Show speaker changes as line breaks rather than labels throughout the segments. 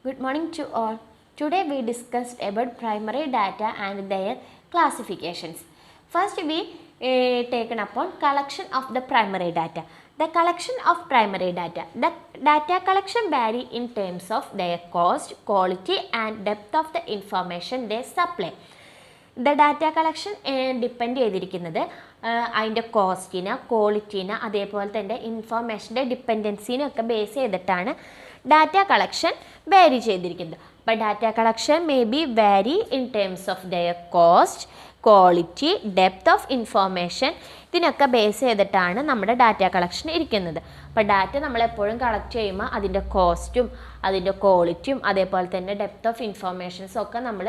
Good morning to all. Today we discussed about primary data and their classifications. First we taken upon collection of the primary data. The collection of primary data. The data collection vary in terms of their cost, quality and depth of the information they supply. The data collection depend ചെയ്തിരിക്കുന്നത് അതിൻ്റെ കോസ്റ്റിന്, ക്വാളിറ്റീന്, അതേപോലെ തന്നെ ഇൻഫോർമേഷൻ്റെ ഡിപ്പെൻഡൻസിനൊക്കെ base ചെയ്തിട്ടാണ് data collection vary ചെയ്തിരിക്കുന്നത്. അപ്പോൾ data collection may be വാരി in terms of their cost, quality, depth of information, ഇതിനൊക്കെ base ചെയ്തിട്ടാണ് നമ്മുടെ ഡാറ്റ കളക്ഷൻ ഇരിക്കുന്നത്. അപ്പോൾ ഡാറ്റ നമ്മളെപ്പോഴും കളക്ട് ചെയ്യുമ്പോൾ അതിൻ്റെ കോസ്റ്റും അതിൻ്റെ ക്വാളിറ്റിയും അതേപോലെ തന്നെ ഡെപ്ത് ഓഫ് ഇൻഫോർമേഷൻസും ഒക്കെ നമ്മൾ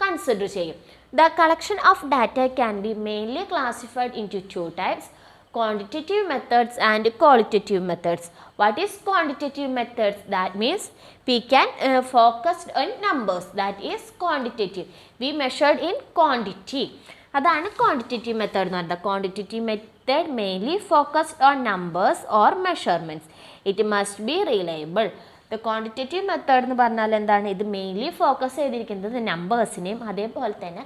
കൺസിഡർ ചെയ്യും. The collection of data can be mainly classified into two types: quantitative methods and qualitative methods. What is quantitative methods? That means we can focus on numbers. That is quantitative. We measured in quantity. അതാണ് quantitative method എന്ന് പറയുന്നത്. Quantitative method mainly focused on numbers or measurements. It must be reliable. The quantitative method എന്ന് പറഞ്ഞാൽ എന്താണ്? ഇത് mainly focus ചെയ്തിരിക്കുന്നത് നമ്പേഴ്സിനെയും അതേപോലെ തന്നെ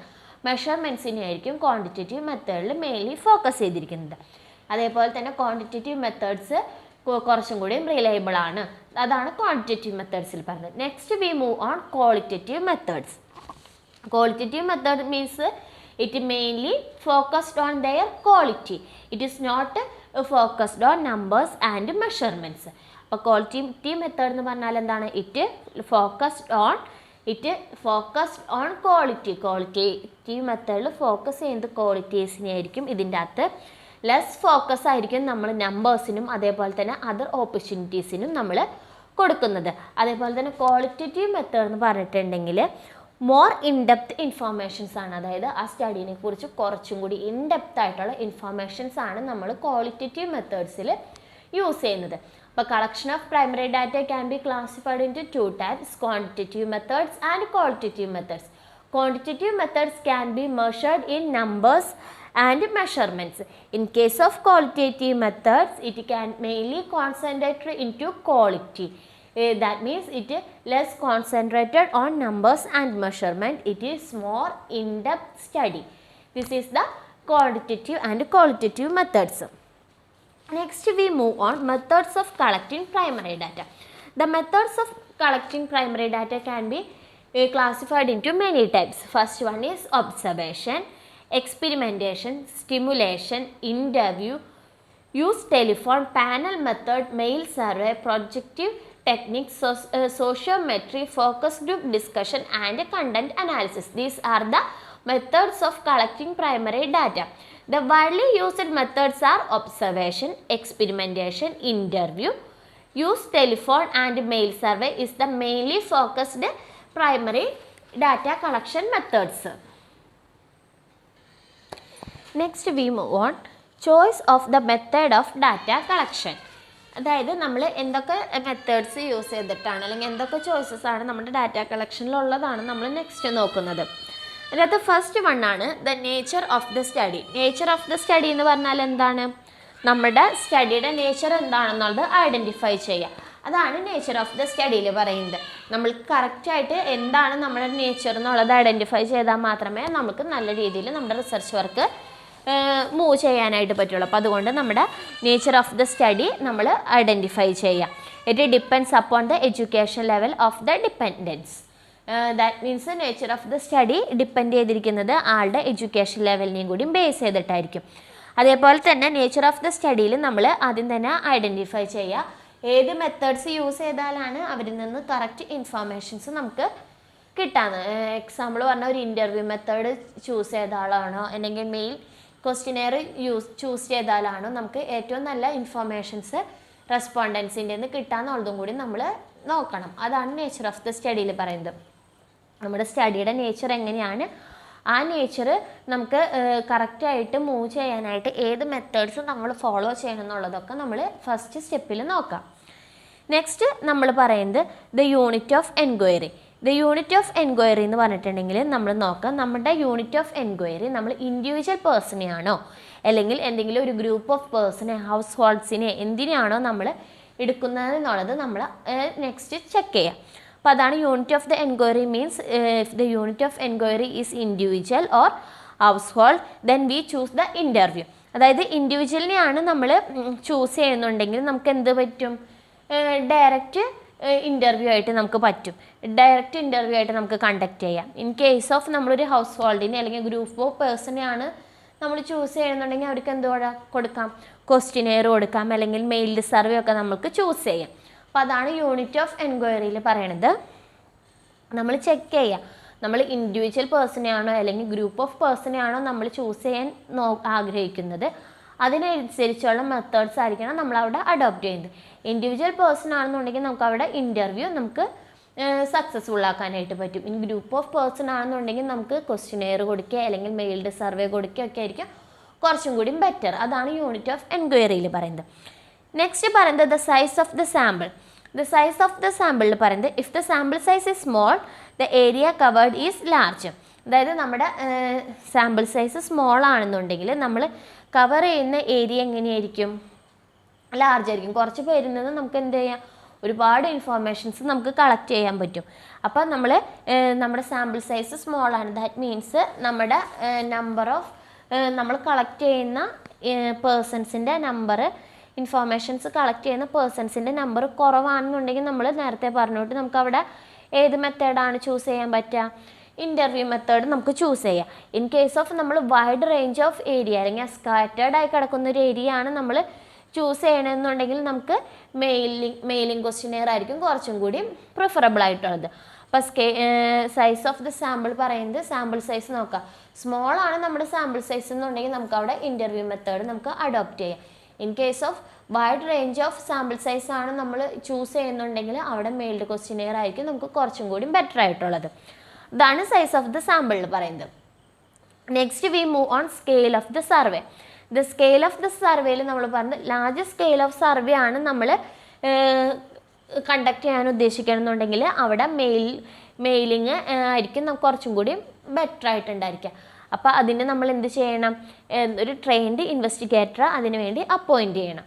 മെഷർമെൻറ്റ്സിനെയും ആയിരിക്കും ക്വാണ്ടിറ്റേറ്റീവ് മെത്തേഡിൽ മെയിൻലി ഫോക്കസ് ചെയ്തിരിക്കുന്നത്. അതേപോലെ തന്നെ ക്വാണ്ടിറ്റേറ്റീവ് മെത്തേഡ്സ് കുറച്ചും കൂടി റിലയബിൾ ആണ്. അതാണ് ക്വാണ്ടിറ്റേറ്റീവ് മെത്തേഡ്സിൽ പറഞ്ഞത്. Next we move on qualitative methods. Qualitative method means it mainly focused on their quality. It is not focused on numbers and measurements. അപ്പോൾ ക്വാളിറ്റേറ്റീവ് മെത്തേഡ് എന്ന് പറഞ്ഞാൽ എന്താണ്? It focused on quality. Qualitative മെത്തേഡിൽ focus ചെയ്യുന്നത് ക്വാളിറ്റീസിനെ ആയിരിക്കും. ഇതിൻ്റെ അകത്ത് ലെസ് ഫോക്കസ് ആയിരിക്കും നമ്മൾ നമ്പേഴ്സിനും അതേപോലെ തന്നെ അതർ ഓപ്പർച്യൂണിറ്റീസിനും നമ്മൾ കൊടുക്കുന്നത്. അതേപോലെ തന്നെ ക്വാളിറ്റേറ്റീവ് മെത്തേഡ് എന്ന് പറഞ്ഞിട്ടുണ്ടെങ്കിൽ മോർ ഇൻഡെപ്ത് ഇൻഫോർമേഷൻസ് ആണ്. അതായത് ആ സ്റ്റഡീനെ കുറിച്ച് കുറച്ചും കൂടി ഇൻഡെപ്ത് ആയിട്ടുള്ള ഇൻഫോർമേഷൻസ് ആണ് നമ്മൾ ക്വാളിറ്റേറ്റീവ് മെത്തേഡ്സിൽ യൂസ് ചെയ്യുന്നത്. But collection of primary data can be classified into two types: quantitative methods and qualitative methods. Quantitative methods can be measured in numbers and measurements. In case of qualitative methods, it can mainly concentrate into quality. That means it is less concentrated on numbers and measurement. It is more in-depth study. This is the quantitative and qualitative methods. Next we move on methods of collecting primary data. The methods of collecting primary data can be classified into many types. First one is observation, experimentation, stimulation, interview, use telephone, panel method, mail survey, projective techniques, sociometry, focus group discussion and content analysis. These are the methods of collecting primary data. The widely used methods are observation, experimentation, interview, use telephone and mail survey is the mainly focused primary data collection methods. Next we move on choice of the method of data collection. അതായത് നമ്മൾ എന്തൊക്കെ methods use ചെയ്തിട്ടാണ് അല്ലെങ്കിൽ എന്തൊക്കെ choices ആണ് നമ്മുടെ data കളക്ഷനിലുള്ളതാണ് നമ്മൾ next നോക്കുന്നത്. അതിനകത്ത് ഫസ്റ്റ് വൺ ആണ് the nature of the study. Nature of the study എന്ന് പറഞ്ഞാൽ എന്താണ്? നമ്മുടെ സ്റ്റഡിയുടെ നേച്ചർ എന്താണെന്നുള്ളത് ഐഡൻറ്റിഫൈ ചെയ്യുക. അതാണ് നേച്ചർ ഓഫ് ദ സ്റ്റഡിയിൽ പറയുന്നത്. നമ്മൾ കറക്റ്റായിട്ട് എന്താണ് നമ്മുടെ നേച്ചർ എന്നുള്ളത് ഐഡൻറ്റിഫൈ ചെയ്താൽ മാത്രമേ നമുക്ക് നല്ല രീതിയിൽ നമ്മുടെ റിസർച്ച് വർക്ക് മൂവ് ചെയ്യാനായിട്ട് പറ്റുള്ളൂ. അപ്പോൾ അതുകൊണ്ട് നമ്മുടെ നേച്ചർ ഓഫ് ദ സ്റ്റഡി നമ്മൾ ഐഡൻറ്റിഫൈ ചെയ്യുക. It depends upon the education level of the dependence. That means nature of the study depend ചെയ്തിരിക്കുന്നത് ആളുടെ എഡ്യൂക്കേഷൻ ലെവലിനെയും കൂടി ബേസ് ചെയ്തിട്ടായിരിക്കും. അതേപോലെ തന്നെ നേച്ചർ ഓഫ് ദ സ്റ്റഡിയിൽ നമ്മൾ ആദ്യം തന്നെ ഐഡൻറ്റിഫൈ ചെയ്യുക ഏത് മെത്തേഡ്സ് യൂസ് ചെയ്താലാണ് അവരിൽ നിന്ന് കറക്റ്റ് ഇൻഫോർമേഷൻസ് നമുക്ക് കിട്ടാന്ന്. എക്സാമ്പിൾ പറഞ്ഞാൽ ഒരു ഇൻ്റർവ്യൂ മെത്തേഡ് ചൂസ് ചെയ്ത ആളാണോ അല്ലെങ്കിൽ മെയിൽ ക്വസ്റ്റിനെയർ ചൂസ് ചെയ്താലാണോ നമുക്ക് ഏറ്റവും നല്ല ഇൻഫോർമേഷൻസ് റെസ്പോണ്ടൻസിൻ്റെ നിന്ന് കിട്ടാമെന്നുള്ളതും കൂടി നമ്മൾ നോക്കണം. അതാണ് നേച്ചർ ഓഫ് ദ സ്റ്റഡിയിൽ പറയുന്നത്. നമ്മുടെ സ്റ്റഡിയുടെ നേച്ചർ എങ്ങനെയാണ്, ആ നേച്ചർ നമുക്ക് കറക്റ്റായിട്ട് മൂവ് ചെയ്യാനായിട്ട് ഏത് മെത്തേഡ്സ് നമ്മൾ ഫോളോ ചെയ്യണം എന്നുള്ളതൊക്കെ നമ്മൾ ഫസ്റ്റ് സ്റ്റെപ്പിൽ നോക്കാം. നെക്സ്റ്റ് നമ്മൾ പറയുന്നത് the unit of enquiry. The unit of enquiry എന്ന് പറഞ്ഞിട്ടുണ്ടെങ്കിൽ നമ്മൾ നോക്കാം നമ്മുടെ യൂണിറ്റ് ഓഫ് എൻക്വയറി നമ്മൾ ഇൻഡിവിജ്വൽ പേഴ്സണെയാണോ അല്ലെങ്കിൽ എന്തെങ്കിലും ഒരു ഗ്രൂപ്പ് ഓഫ് പേഴ്സണെ ഹൗസ് ഹോൾഡ്സിനെ എന്തിനാണോ നമ്മൾ എടുക്കുന്നത് എന്നുള്ളത് നമ്മൾ നെക്സ്റ്റ് ചെക്ക് ചെയ്യാം. അപ്പോൾ അതാണ് unit of the enquiry means if the unit of enquiry is individual or house hold then we choose the interview. അതായത് ഇൻഡിവിജ്വലിനെയാണ് നമ്മൾ ചൂസ് ചെയ്യുന്നുണ്ടെങ്കിൽ നമുക്ക് എന്ത് പറ്റും, ഡയറക്റ്റ് ഇൻ്റർവ്യൂ ആയിട്ട് നമുക്ക് പറ്റും, ഡയറക്റ്റ് ഇൻ്റർവ്യൂ ആയിട്ട് നമുക്ക് കണ്ടക്ട് ചെയ്യാം. ഇൻ കേസ് ഓഫ് നമ്മളൊരു ഹൗസ് ഹോൾഡിനെ അല്ലെങ്കിൽ ഗ്രൂപ്പ് ഓഫ് പേഴ്സണെയാണ് നമ്മൾ ചൂസ് ചെയ്യുന്നുണ്ടെങ്കിൽ അവർക്ക് എന്ത് കൊടുക്കാം, ക്വസ്റ്റിനെയർ കൊടുക്കാം, അല്ലെങ്കിൽ മെയിൽഡ് സർവേ ഒക്കെ നമുക്ക് ചൂസ് ചെയ്യാം. അപ്പോൾ അതാണ് യൂണിറ്റ് ഓഫ് എൻക്വയറിയിൽ പറയണത്. നമ്മൾ ചെക്ക് ചെയ്യുക, നമ്മൾ ഇൻഡിവിജ്വൽ പേഴ്സണെയാണോ അല്ലെങ്കിൽ ഗ്രൂപ്പ് ഓഫ് പേഴ്സണെയാണോ നമ്മൾ ചൂസ് ചെയ്യാൻ ആഗ്രഹിക്കുന്നത്, അതിനനുസരിച്ചുള്ള മെത്തേഡ്സ് ആയിരിക്കണം നമ്മളവിടെ അഡോപ്റ്റ് ചെയ്യുന്നത്. ഇൻഡിവിജ്വൽ പേഴ്സൺ ആണെന്നുണ്ടെങ്കിൽ നമുക്ക് അവിടെ ഇൻ്റർവ്യൂ നമുക്ക് സക്സസ്ഫുൾ ആക്കാനായിട്ട് പറ്റും. ഇൻ ഗ്രൂപ്പ് ഓഫ് പേഴ്സൺ ആണെന്നുണ്ടെങ്കിൽ നമുക്ക് ക്വസ്റ്റിനെയർ കൊടുക്കുക അല്ലെങ്കിൽ മെയിൽഡ് സർവേ കൊടുക്കുക ഒക്കെ ആയിരിക്കും കുറച്ചും കൂടി ബെറ്റർ. അതാണ് യൂണിറ്റ് ഓഫ് എൻക്വയറിയിൽ പറയുന്നത്. നെക്സ്റ്റ് പറയുന്നത് the size of the sample. The size of the സാമ്പിളിൽ പറയുന്നത് if the sample size is small the area covered is large. അതായത് നമ്മുടെ സാമ്പിൾ സൈസ് സ്മോൾ ആണെന്നുണ്ടെങ്കിൽ നമ്മൾ കവർ ചെയ്യുന്ന ഏരിയ എങ്ങനെയായിരിക്കും, ലാർജ് ആയിരിക്കും. കുറച്ച് പേരിൽ നിന്ന് നമുക്ക് എന്ത് ചെയ്യാം, ഒരുപാട് ഇൻഫോർമേഷൻസ് നമുക്ക് കളക്ട് ചെയ്യാൻ പറ്റും. അപ്പോൾ നമ്മുടെ സാമ്പിൾ സൈസ് സ്മോൾ ആണ്, ദാറ്റ് മീൻസ് നമ്മുടെ നമ്പർ ഓഫ് നമ്മൾ കളക്ട് ചെയ്യുന്ന പേഴ്സൺസിൻ്റെ നമ്പർ, ഇൻഫോർമേഷൻസ് കളക്ട് ചെയ്യുന്ന പേഴ്സൺസിൻ്റെ നമ്പർ കുറവാണെന്നുണ്ടെങ്കിൽ നമ്മൾ നേരത്തെ പറഞ്ഞിട്ട് നമുക്ക് അവിടെ ഏത് മെത്തേഡാണ് ചൂസ് ചെയ്യാൻ പറ്റുക, ഇൻ്റർവ്യൂ മെത്തേഡ് നമുക്ക് ചൂസ് ചെയ്യാം. ഇൻ കേസ് ഓഫ് നമ്മൾ വൈഡ് റേഞ്ച് ഓഫ് ഏരിയ അല്ലെങ്കിൽ സ്കാറ്റേർഡ് ആയി കിടക്കുന്ന ഒരു ഏരിയ ആണ് നമ്മൾ ചൂസ് ചെയ്യണമെന്നുണ്ടെങ്കിൽ നമുക്ക് മെയിലിംഗ് ക്വസ്റ്റിനെയർ ആയിരിക്കും കുറച്ചും കൂടി പ്രിഫറബിൾ ആയിട്ടുള്ളത്. അപ്പോൾ സൈസ് ഓഫ് ദ സാമ്പിൾ പറയുന്നത് സാമ്പിൾ സൈസ് നോക്കാം, സ്മോൾ ആണ് നമ്മുടെ സാമ്പിൾ സൈസ് എന്നുണ്ടെങ്കിൽ നമുക്ക് അവിടെ ഇൻ്റർവ്യൂ മെത്തേഡ് നമുക്ക് അഡോപ്റ്റ് ചെയ്യാം. In case of wide range of sample size ആണ് നമ്മൾ ചൂസ് ചെയ്യുന്നുണ്ടെങ്കിൽ അവിടെ മെയിൽഡ് ക്വസ്റ്റിനെയർ ആയിരിക്കും നമുക്ക് കുറച്ചും കൂടി ബെറ്റർ ആയിട്ടുള്ളത്. ഇതാണ് സൈസ് ഓഫ് ദ സാമ്പിളിൽ പറയുന്നത്. Next we move on scale of the survey. The scale of the സർവേയിൽ നമ്മൾ പറഞ്ഞത് ലാർജ് സ്കെയിൽ ഓഫ് സർവേ ആണ് നമ്മൾ കണ്ടക്ട് ചെയ്യാൻ ഉദ്ദേശിക്കണമെന്നുണ്ടെങ്കിൽ അവിടെ മെയിലിംഗ് ആയിരിക്കും നമുക്ക് കുറച്ചും കൂടി ബെറ്റർ ആയിട്ടുണ്ടായിരിക്കുക. അപ്പോൾ അതിന് നമ്മൾ എന്ത് ചെയ്യണം, ഒരു ട്രെയിൻഡ് ഇൻവെസ്റ്റിഗേറ്റർ അതിന് വേണ്ടി അപ്പോയിൻറ്റ് ചെയ്യണം.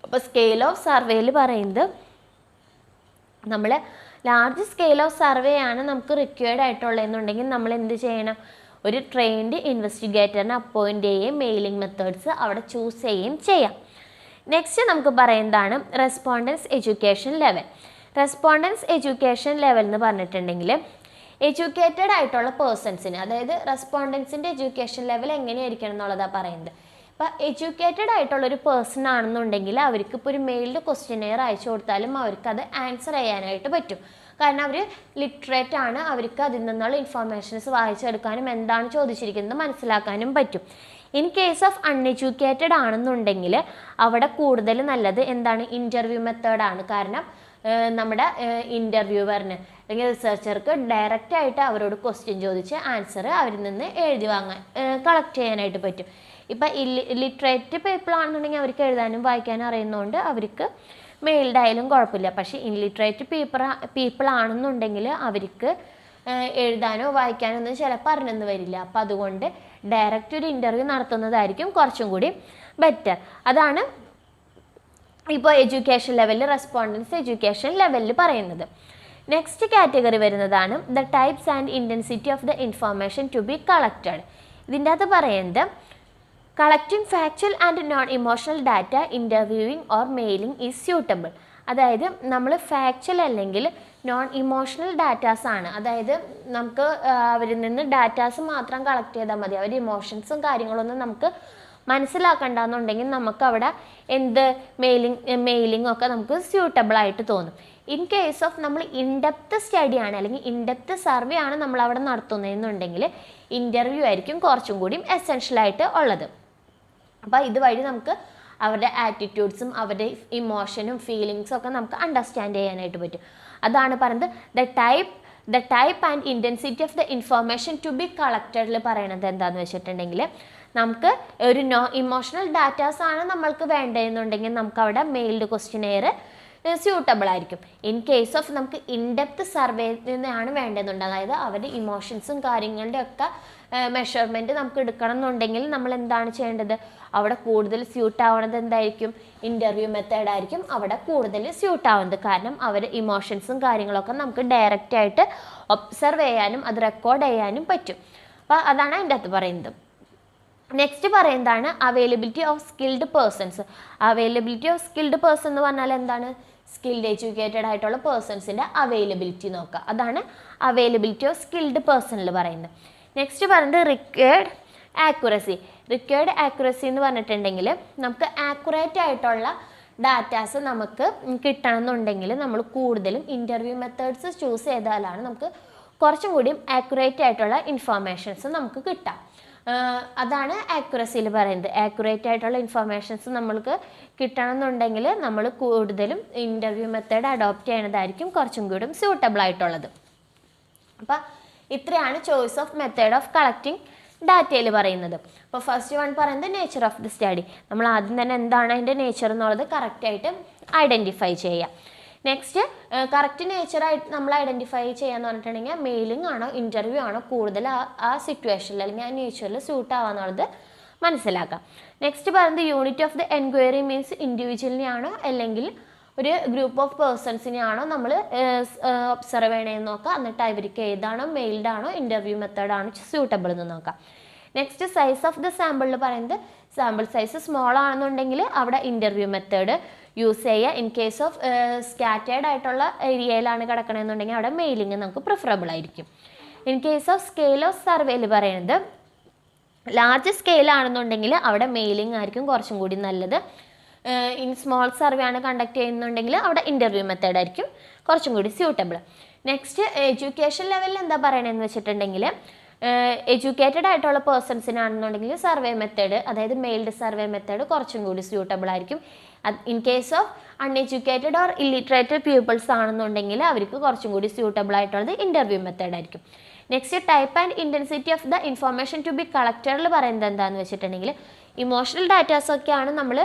അപ്പോൾ സ്കെയിൽ ഓഫ് സർവേയിൽ പറയുന്നത് നമ്മൾ ലാർജ് സ്കെയിൽ ഓഫ് സർവേ ആണ് നമുക്ക് റിക്വയർഡ് ആയിട്ടുള്ളതെന്നുണ്ടെങ്കിൽ നമ്മൾ എന്ത് ചെയ്യണം, ഒരു ട്രെയിൻഡ് ഇൻവെസ്റ്റിഗേറ്ററിനെ അപ്പോയിൻറ്റ് ചെയ്യുകയും മെയിലിംഗ് മെത്തേഡ്സ് അവിടെ ചൂസ് ചെയ്യുകയും ചെയ്യാം. നെക്സ്റ്റ് നമുക്ക് പറയുന്നതാണ് respondents education level. Respondents education level എന്ന് പറഞ്ഞിട്ടുണ്ടെങ്കിൽ എഡ്യൂക്കേറ്റഡ് ആയിട്ടുള്ള പേഴ്സൺസിന്, അതായത് റെസ്പോണ്ടൻസിൻ്റെ എഡ്യൂക്കേഷൻ ലെവൽ എങ്ങനെയായിരിക്കണം എന്നുള്ളതാണ് പറയുന്നത്. അപ്പോൾ എഡ്യൂക്കേറ്റഡ് ആയിട്ടുള്ളൊരു പേഴ്സൺ ആണെന്നുണ്ടെങ്കിൽ അവർക്ക് ഇപ്പോൾ ഒരു മെയിൽഡ് ക്വസ്റ്റിനെയർ അയച്ചു കൊടുത്താലും അവർക്കത് ആൻസർ ചെയ്യാനായിട്ട് പറ്റും. കാരണം അവർ ലിറ്ററേറ്റ് ആണ്, അവർക്ക് അതിൽ നിന്നുള്ള ഇൻഫോർമേഷൻസ് വായിച്ചെടുക്കാനും എന്താണ് ചോദിച്ചിരിക്കുന്നത് മനസ്സിലാക്കാനും പറ്റും. ഇൻ കേസ് ഓഫ് അൺഎഡ്യൂക്കേറ്റഡ് ആണെന്നുണ്ടെങ്കിൽ അവിടെ കൂടുതൽ നല്ലത് എന്താണ്, ഇൻ്റർവ്യൂ മെത്തേഡാണ്. കാരണം നമ്മുടെ ഇൻ്റർവ്യൂവറിന് അല്ലെങ്കിൽ റിസർച്ചർക്ക് ഡയറക്റ്റ് ആയിട്ട് അവരോട് ക്വസ്റ്റ്യൻ ചോദിച്ച് ആൻസർ അവരിൽ നിന്ന് എഴുതി വാങ്ങാൻ കളക്ട് ചെയ്യാനായിട്ട് പറ്റും. ഇപ്പം ലിറ്ററേറ്റ് പീപ്പിൾ ആണെന്നുണ്ടെങ്കിൽ അവർക്ക് എഴുതാനും വായിക്കാനും അറിയുന്നതുകൊണ്ട് അവർക്ക് മെയിൽഡ് ആയാലും കുഴപ്പമില്ല. പക്ഷേ ഇൻലിറ്ററേറ്റ് പീപ്പിൾ ആണെന്നുണ്ടെങ്കിൽ അവർക്ക് എഴുതാനോ വായിക്കാനോ ഒന്നും ചിലപ്പോൾ അറിഞ്ഞെന്ന് വരില്ല. അപ്പം അതുകൊണ്ട് ഡയറക്റ്റ് ഒരു ഇൻ്റർവ്യൂ നടത്തുന്നതായിരിക്കും കുറച്ചും കൂടി ബെറ്റർ. അതാണ് ഇപ്പോൾ എഡ്യൂക്കേഷൻ ലെവലിൽ, റെസ്പോണ്ടൻസ് എഡ്യൂക്കേഷൻ ലെവലിൽ പറയുന്നത്. നെക്സ്റ്റ് കാറ്റഗറി വരുന്നതാണ് the types and intensity of the information to be collected. ഇതിൻ്റെ അകത്ത് പറയുന്നത് collecting factual and non emotional data, interviewing or mailing is suitable. അതായത് നമ്മൾ ഫാക്ച്വൽ അല്ലെങ്കിൽ നോൺ ഇമോഷണൽ ഡാറ്റാസ് ആണ്, അതായത് നമുക്ക് അവരിൽ നിന്ന് ഡാറ്റാസ് മാത്രം കളക്ട് ചെയ്താൽ മതി, അവർ ഇമോഷൻസും കാര്യങ്ങളൊന്നും നമുക്ക് മനസ്സിലാക്കണ്ടെന്നുണ്ടെങ്കിൽ നമുക്കവിടെ മെയിലിംഗ് ഒക്കെ നമുക്ക് സ്യൂട്ടബിൾ ആയിട്ട് തോന്നും. ഇൻ കേസ് ഓഫ് നമ്മൾ ഇൻഡെപ്ത് സ്റ്റഡി ആണ് അല്ലെങ്കിൽ ഇൻഡെപ്ത് സർവേ ആണ് നമ്മൾ അവിടെ നടത്തുന്നതെന്നുണ്ടെങ്കിൽ ഇൻ്റർവ്യൂ ആയിരിക്കും കുറച്ചും കൂടി എസെൻഷ്യലായിട്ട് ഉള്ളത്. അപ്പോൾ ഇതുവഴി നമുക്ക് അവരുടെ ആറ്റിറ്റ്യൂഡ്സും അവരുടെ ഇമോഷനും ഫീലിങ്സും ഒക്കെ നമുക്ക് അണ്ടർസ്റ്റാൻഡ് ചെയ്യാനായിട്ട് പറ്റും. അതാണ് പറയുന്നത് the type and intensity of the information to be കളക്റ്റഡിൽ പറയണത് എന്താണെന്ന് വെച്ചിട്ടുണ്ടെങ്കിൽ നമുക്ക് ഒരു ഇമോഷണൽ ഡാറ്റാസ് ആണ് നമ്മൾക്ക് വേണ്ടതെന്നുണ്ടെങ്കിൽ നമുക്ക് അവിടെ മെയിൽഡ് ക്വസ്റ്റിനെയർ സ്യൂട്ടബിൾ ആയിരിക്കും. ഇൻ കേസ് ഓഫ് നമുക്ക് ഇൻഡെപ്ത് സർവേയാണ് വേണ്ടതുണ്ട്, അതായത് അവരുടെ ഇമോഷൻസും കാര്യങ്ങളുടെ ഒക്കെ മെഷർമെൻറ്റ് നമുക്ക് എടുക്കണം എന്നുണ്ടെങ്കിൽ നമ്മൾ എന്താണ് ചെയ്യേണ്ടത്, അവിടെ കൂടുതൽ സ്യൂട്ട് ആവുന്നത് എന്തായിരിക്കും, ഇൻ്റർവ്യൂ മെത്തേഡ് ആയിരിക്കും അവിടെ കൂടുതൽ സ്യൂട്ട് ആവുന്നത്. കാരണം അവർ ഇമോഷൻസും കാര്യങ്ങളൊക്കെ നമുക്ക് ഡയറക്റ്റ് ആയിട്ട് ഒബ്സർവ് ചെയ്യാനും അത് റെക്കോർഡ് ചെയ്യാനും പറ്റും. അപ്പോൾ അതാണ് അതിൻ്റെ അകത്ത് പറയുന്നത്. നെക്സ്റ്റ് പറയുന്നതാണ് availability of skilled persons. Availability of skilled person എന്ന് പറഞ്ഞാൽ എന്താണ്, സ്കിൽഡ് എഡ്യൂക്കേറ്റഡ് ആയിട്ടുള്ള പേഴ്സൺസിൻ്റെ അവൈലബിലിറ്റി നോക്കുക. അതാണ് അവൈലബിലിറ്റി ഓഫ് സ്കിൽഡ് പേഴ്സണിൽ പറയുന്നത്. നെക്സ്റ്റ് പറയുന്നത് റിക്വയർഡ് ആക്യുറസി. റിക്വയർഡ് ആക്യുറസി എന്ന് പറഞ്ഞിട്ടുണ്ടെങ്കിൽ നമുക്ക് ആക്യുറേറ്റ് ആയിട്ടുള്ള ഡാറ്റാസ് നമുക്ക് കിട്ടണം എന്നുണ്ടെങ്കിൽ നമ്മൾ കൂടുതലും ഇൻ്റർവ്യൂ മെത്തേഡ്സ് ചൂസ് ചെയ്താലാണ് നമുക്ക് കുറച്ചും കൂടിയും ആക്യുറേറ്റ് ആയിട്ടുള്ള ഇൻഫർമേഷൻസ് നമുക്ക് കിട്ടാം. അതാണ് ആക്യുറസിയിൽ പറയുന്നത്. ആക്യുറേറ്റ് ആയിട്ടുള്ള ഇൻഫർമേഷൻസ് നമ്മൾക്ക് കിട്ടണം എന്നുണ്ടെങ്കിൽ നമ്മൾ കൂടുതലും ഇൻ്റർവ്യൂ മെത്തേഡ് അഡോപ്റ്റ് ചെയ്യണതായിരിക്കും കുറച്ചും കൂടി സ്യൂട്ടബിൾ ആയിട്ടുള്ളത്. അപ്പോൾ ഇത്രയാണ് choice of method of collecting ഡാറ്റയിൽ പറയുന്നത്. അപ്പോൾ ഫസ്റ്റ് വൺ പറയുന്നത് നേച്ചർ ഓഫ് ദി സ്റ്റഡി. നമ്മൾ ആദ്യം തന്നെ എന്താണ് അതിൻ്റെ നേച്ചർ എന്നുള്ളത് കറക്റ്റായിട്ട് ഐഡൻറ്റിഫൈ ചെയ്യാം. നെക്സ്റ്റ് കറക്റ്റ് നേച്ചറായിട്ട് നമ്മൾ ഐഡൻറ്റിഫൈ ചെയ്യാന്ന് പറഞ്ഞിട്ടുണ്ടെങ്കിൽ മെയിലിംഗ് ആണോ ഇൻ്റർവ്യൂ ആണോ കൂടുതൽ ആ സിറ്റുവേഷനിൽ അല്ലെങ്കിൽ ആ നേച്ചറിൽ സ്യൂട്ട് ആവാന്നുള്ളത് മനസ്സിലാക്കാം. നെക്സ്റ്റ് പറയുന്നത് unit of the enquiry means ഇൻഡിവിജ്വലിനെ ആണോ അല്ലെങ്കിൽ ഒരു ഗ്രൂപ്പ് ഓഫ് പേഴ്സൺസിനെ ആണോ നമ്മൾ ഒബ്സർവ് ചെയ്യണമെന്ന് നോക്കാം. എന്നിട്ട് അവർക്ക് ഏതാണോ മെയിൽഡ് ആണോ ഇൻ്റർവ്യൂ മെത്തേഡാണോ സ്യൂട്ടബിൾ എന്ന് നോക്കാം. നെക്സ്റ്റ് സൈസ് ഓഫ് ദ സാമ്പിളിൽ പറയുന്നത് സാമ്പിൾ സൈസ് സ്മോൾ ആണെന്നുണ്ടെങ്കിൽ അവിടെ ഇൻ്റർവ്യൂ മെത്തേഡ് യൂസ് ചെയ്യുക. ഇൻ കേസ് ഓഫ് സ്കാറ്റേർഡ് ആയിട്ടുള്ള ഏരിയയിലാണ് കിടക്കണമെന്നുണ്ടെങ്കിൽ അവിടെ മെയിലിംഗ് നമുക്ക് പ്രിഫറബിൾ ആയിരിക്കും. In case of scale of സർവേയിൽ പറയുന്നത് ലാർജ് സ്കെയിൽ ആണെന്നുണ്ടെങ്കിൽ അവിടെ മെയിലിംഗ് ആയിരിക്കും കുറച്ചും കൂടി നല്ലത്. ഇൻ സ്മോൾ സർവേ ആണ് കണ്ടക്ട് ചെയ്യുന്നുണ്ടെങ്കിൽ അവിടെ ഇൻ്റർവ്യൂ മെത്തേഡ് ആയിരിക്കും കുറച്ചും കൂടി സ്യൂട്ടബിൾ. നെക്സ്റ്റ് എഡ്യൂക്കേഷൻ ലെവലിൽ എന്താ പറയണതെന്ന് വെച്ചിട്ടുണ്ടെങ്കിൽ എഡ്യൂക്കേറ്റഡ് ആയിട്ടുള്ള പേഴ്സൺസിനാണെന്നുണ്ടെങ്കിൽ സർവേ മെത്തേഡ്, അതായത് മെയിൽഡ് സർവേ മെത്തേഡ് കുറച്ചും കൂടി സ്യൂട്ടബിൾ ആയിരിക്കും. In case of uneducated or illiterated peoples ആണെന്നുണ്ടെങ്കിൽ അവർക്ക് കുറച്ചും കൂടി സ്യൂട്ടബിൾ ആയിട്ടുള്ളത് ഇൻ്റർവ്യൂ മെത്തേഡ് ആയിരിക്കും. Next type and intensity of the information to be കളക്റ്റഡിൽ പറയുന്നത് എന്താണെന്ന് വെച്ചിട്ടുണ്ടെങ്കിൽ ഇമോഷണൽ ഡാറ്റാസൊക്കെയാണ് നമ്മൾ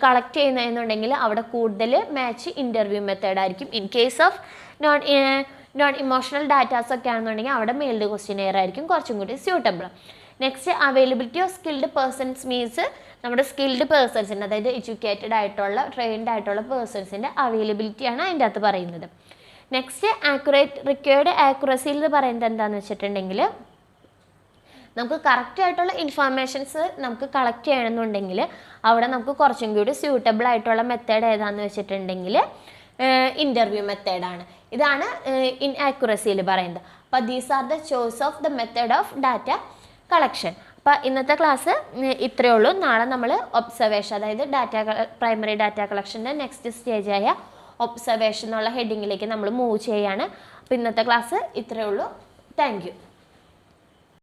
കളക്ട് ചെയ്യുന്നതെന്നുണ്ടെങ്കിൽ അവിടെ കൂടുതൽ മാച്ച് ഇൻ്റർവ്യൂ മെത്തേഡ് ആയിരിക്കും. In case of non emotional datas ഒക്കെ ആണെന്നുണ്ടെങ്കിൽ അവിടെ മെയിൽഡ് ക്വസ്റ്റ്യനെയർ ആയിരിക്കും കുറച്ചും കൂടി suitable. Next availability of skilled persons means നമ്മുടെ സ്കിൽഡ് പേഴ്സൺസിൻ്റെ, അതായത് എഡ്യൂക്കേറ്റഡ് ആയിട്ടുള്ള ട്രെയിൻഡ് ആയിട്ടുള്ള പേഴ്സൺസിൻ്റെ അവൈലബിലിറ്റിയാണ് അതിൻ്റെ അകത്ത് പറയുന്നത്. നെക്സ്റ്റ് റിക്വയർഡ് ആക്യുറസിയിൽ പറയുന്നത് എന്താണെന്ന് വെച്ചിട്ടുണ്ടെങ്കിൽ നമുക്ക് കറക്റ്റ് ആയിട്ടുള്ള ഇൻഫർമേഷൻസ് നമുക്ക് കളക്ട് ചെയ്യണമെന്നുണ്ടെങ്കിൽ അവിടെ നമുക്ക് കുറച്ചും കൂടി സ്യൂട്ടബിൾ ആയിട്ടുള്ള മെത്തേഡ് ഏതാണെന്ന് വെച്ചിട്ടുണ്ടെങ്കിൽ ഇൻ്റർവ്യൂ മെത്തേഡാണ്. ഇതാണ് ഇൻ ആക്യുറസിയിൽ പറയുന്നത്. അപ്പോൾ these are the choice of the method of data collection. അപ്പോൾ ഇന്നത്തെ ക്ലാസ് ഇത്രയേ ഉള്ളൂ. നാളെ നമ്മൾ ഒബ്സർവേഷൻ, അതായത് പ്രൈമറി ഡാറ്റ കളക്ഷൻ്റെ നെക്സ്റ്റ് സ്റ്റേജായ ഒബ്സർവേഷൻ എന്നുള്ള ഹെഡിങ്ങിലേക്ക് നമ്മൾ മൂവ് ചെയ്യാണ്. അപ്പോൾ ഇന്നത്തെ ക്ലാസ് ഇത്രയേ ഉള്ളൂ. Thank you.